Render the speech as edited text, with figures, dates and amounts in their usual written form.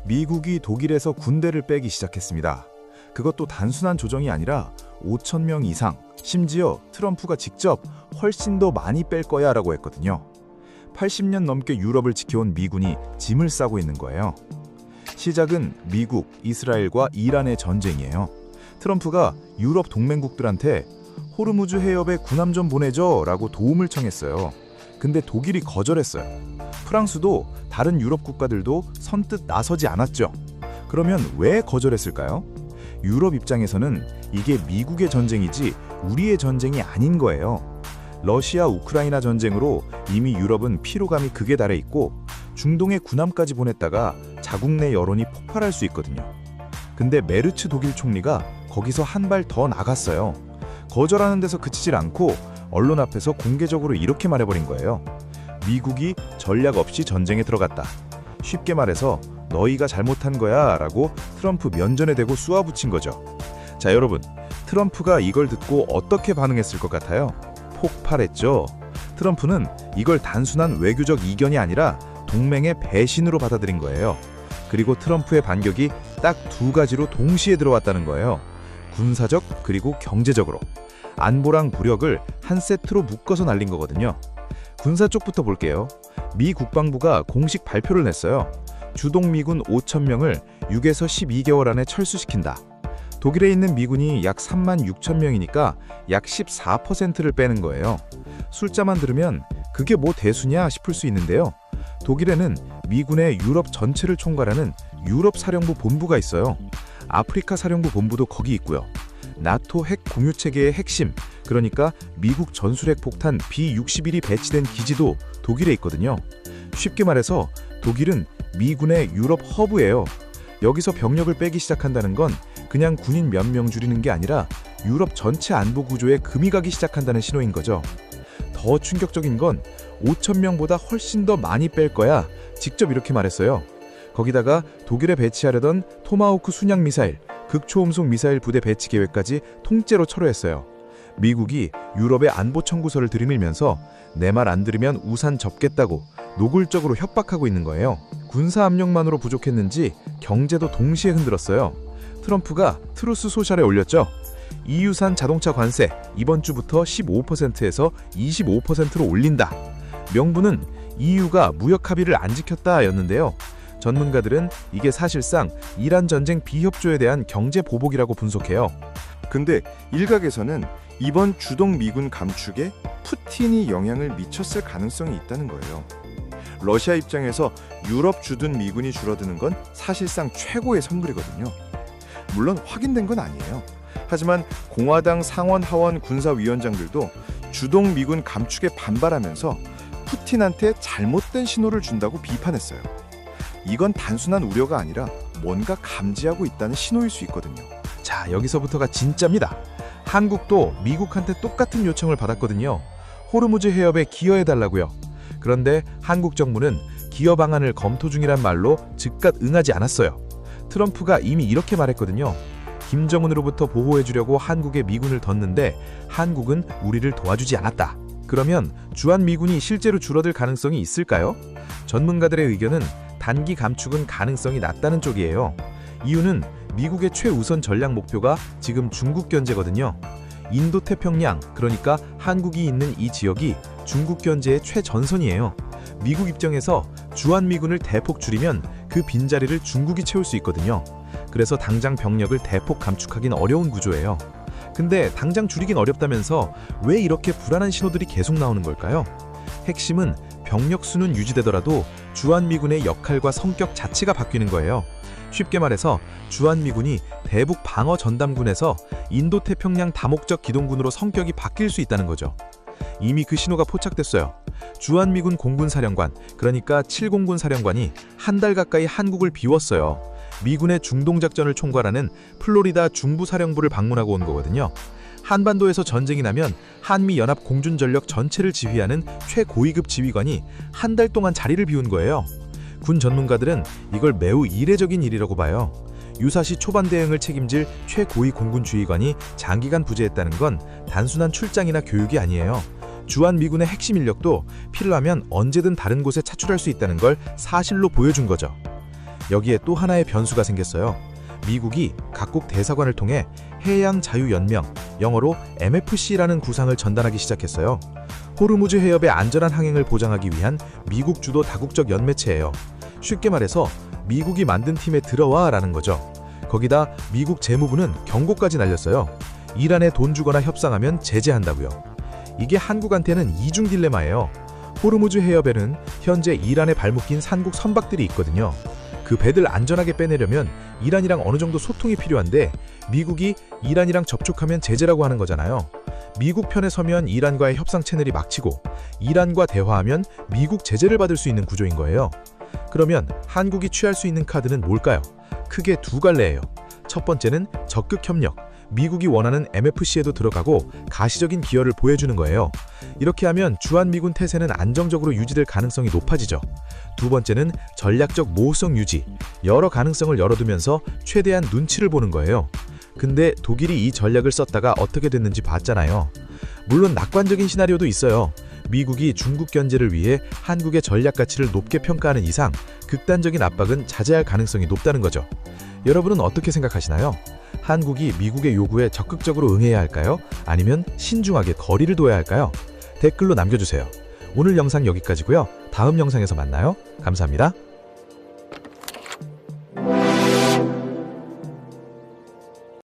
미국이 독일에서 군대를 빼기 시작했습니다. 그것도 단순한 조정이 아니라 5천 명 이상, 심지어 트럼프가 직접 훨씬 더 많이 뺄 거야 라고 했거든요. 80년 넘게 유럽을 지켜온 미군이 짐을 싸고 있는 거예요. 시작은 미국, 이스라엘과 이란의 전쟁이에요. 트럼프가 유럽 동맹국들한테 호르무즈 해협에 군함 좀 보내줘 라고 도움을 청했어요. 근데 독일이 거절했어요. 프랑스도 다른 유럽 국가들도 선뜻 나서지 않았죠. 그러면 왜 거절했을까요? 유럽 입장에서는 이게 미국의 전쟁이지 우리의 전쟁이 아닌 거예요. 러시아 우크라이나 전쟁으로 이미 유럽은 피로감이 극에 달해 있고 중동에 군함까지 보냈다가 자국 내 여론이 폭발할 수 있거든요. 근데 메르츠 독일 총리가 거기서 한 발 더 나갔어요. 거절하는 데서 그치질 않고 언론 앞에서 공개적으로 이렇게 말해버린 거예요. 미국이 전략 없이 전쟁에 들어갔다. 쉽게 말해서 너희가 잘못한 거야 라고 트럼프 면전에 대고 쏘아붙인 거죠. 자, 여러분, 트럼프가 이걸 듣고 어떻게 반응했을 것 같아요? 폭발했죠. 트럼프는 이걸 단순한 외교적 이견이 아니라 동맹의 배신으로 받아들인 거예요. 그리고 트럼프의 반격이 딱 두 가지로 동시에 들어왔다는 거예요. 군사적 그리고 경제적으로. 안보랑 무력을 한 세트로 묶어서 날린 거거든요. 군사 쪽부터 볼게요. 미 국방부가 공식 발표를 냈어요. 주동 미군 5천 명을 6에서 12개월 안에 철수시킨다. 독일에 있는 미군이 약 3만 6천 명이니까 약 14%를 빼는 거예요. 숫자만 들으면 그게 뭐 대수냐 싶을 수 있는데요. 독일에는 미군의 유럽 전체를 총괄하는 유럽 사령부 본부가 있어요. 아프리카 사령부 본부도 거기 있고요. 나토 핵 공유 체계의 핵심, 그러니까 미국 전술핵 폭탄 B-61이 배치된 기지도 독일에 있거든요. 쉽게 말해서 독일은 미군의 유럽 허브예요. 여기서 병력을 빼기 시작한다는 건 그냥 군인 몇 명 줄이는 게 아니라 유럽 전체 안보 구조에 금이 가기 시작한다는 신호인 거죠. 더 충격적인 건 5천 명보다 훨씬 더 많이 뺄 거야. 직접 이렇게 말했어요. 거기다가 독일에 배치하려던 토마호크 순양 미사일, 극초음속 미사일 부대 배치 계획까지 통째로 철회했어요. 미국이 유럽의 안보 청구서를 들이밀면서 내 말 안 들으면 우산 접겠다고 노골적으로 협박하고 있는 거예요. 군사 압력만으로 부족했는지 경제도 동시에 흔들었어요. 트럼프가 트루스 소셜에 올렸죠. EU산 자동차 관세 이번 주부터 15%에서 25%로 올린다. 명분은 EU가 무역 합의를 안 지켰다였는데요. 전문가들은 이게 사실상 이란 전쟁 비협조에 대한 경제 보복이라고 분석해요. 근데 일각에서는 이번 주동 미군 감축에 푸틴이 영향을 미쳤을 가능성이 있다는 거예요. 러시아 입장에서 유럽 주둔 미군이 줄어드는 건 사실상 최고의 선물이거든요. 물론 확인된 건 아니에요. 하지만 공화당 상원 하원 군사위원장들도 주동 미군 감축에 반발하면서 푸틴한테 잘못된 신호를 준다고 비판했어요. 이건 단순한 우려가 아니라 뭔가 감지하고 있다는 신호일 수 있거든요. 자, 여기서부터가 진짜입니다. 한국도 미국한테 똑같은 요청을 받았거든요. 호르무즈 해협에 기여해달라고요. 그런데 한국 정부는 기여 방안을 검토 중이란 말로 즉각 응하지 않았어요. 트럼프가 이미 이렇게 말했거든요. 김정은으로부터 보호해주려고 한국에 미군을 뒀는데 한국은 우리를 도와주지 않았다. 그러면 주한미군이 실제로 줄어들 가능성이 있을까요? 전문가들의 의견은 단기 감축은 가능성이 낮다는 쪽이에요. 이유는 미국의 최우선 전략 목표가 지금 중국 견제거든요. 인도태평양, 그러니까 한국이 있는 이 지역이 중국 견제의 최전선이에요. 미국 입장에서 주한미군을 대폭 줄이면 그 빈자리를 중국이 채울 수 있거든요. 그래서 당장 병력을 대폭 감축하긴 어려운 구조예요. 근데 당장 줄이긴 어렵다면서 왜 이렇게 불안한 신호들이 계속 나오는 걸까요? 핵심은 병력 수는 유지되더라도 주한미군의 역할과 성격 자체가 바뀌는 거예요. 쉽게 말해서 주한미군이 대북 방어 전담군에서 인도태평양 다목적 기동군으로 성격이 바뀔 수 있다는 거죠. 이미 그 신호가 포착됐어요. 주한미군 공군사령관, 그러니까 7공군 사령관이 한 달 가까이 한국을 비웠어요. 미군의 중동작전을 총괄하는 플로리다 중부사령부를 방문하고 온 거거든요. 한반도에서 전쟁이 나면 한미연합 공준전력 전체를 지휘하는 최고위급 지휘관이 한 달 동안 자리를 비운 거예요. 군 전문가들은 이걸 매우 이례적인 일이라고 봐요. 유사시 초반 대응을 책임질 최고위 공군 지휘관이 장기간 부재했다는 건 단순한 출장이나 교육이 아니에요. 주한미군의 핵심 인력도 필요하면 언제든 다른 곳에 차출할 수 있다는 걸 사실로 보여준 거죠. 여기에 또 하나의 변수가 생겼어요. 미국이 각국 대사관을 통해 해양자유연명, 영어로 MFC라는 구상을 전달하기 시작했어요. 호르무즈 해협의 안전한 항행을 보장하기 위한 미국 주도 다국적 연맹체예요. 쉽게 말해서 미국이 만든 팀에 들어와 라는 거죠. 거기다 미국 재무부는 경고까지 날렸어요. 이란에 돈 주거나 협상하면 제재한다고요. 이게 한국한테는 이중 딜레마예요. 호르무즈 해협에는 현재 이란에 발묶인 산국 선박들이 있거든요. 그 배들 안전하게 빼내려면 이란이랑 어느 정도 소통이 필요한데 미국이 이란이랑 접촉하면 제재라고 하는 거잖아요. 미국 편에 서면 이란과의 협상 채널이 막히고 이란과 대화하면 미국 제재를 받을 수 있는 구조인 거예요. 그러면 한국이 취할 수 있는 카드는 뭘까요? 크게 두 갈래예요. 첫 번째는 적극 협력, 미국이 원하는 MFC에도 들어가고 가시적인 기여를 보여주는 거예요. 이렇게 하면 주한미군 태세는 안정적으로 유지될 가능성이 높아지죠. 두 번째는 전략적 모호성 유지, 여러 가능성을 열어두면서 최대한 눈치를 보는 거예요. 근데 독일이 이 전략을 썼다가 어떻게 됐는지 봤잖아요. 물론 낙관적인 시나리오도 있어요. 미국이 중국 견제를 위해 한국의 전략 가치를 높게 평가하는 이상 극단적인 압박은 자제할 가능성이 높다는 거죠. 여러분은 어떻게 생각하시나요? 한국이 미국의 요구에 적극적으로 응해야 할까요? 아니면 신중하게 거리를 둬야 할까요? 댓글로 남겨주세요. 오늘 영상 여기까지고요. 다음 영상에서 만나요. 감사합니다.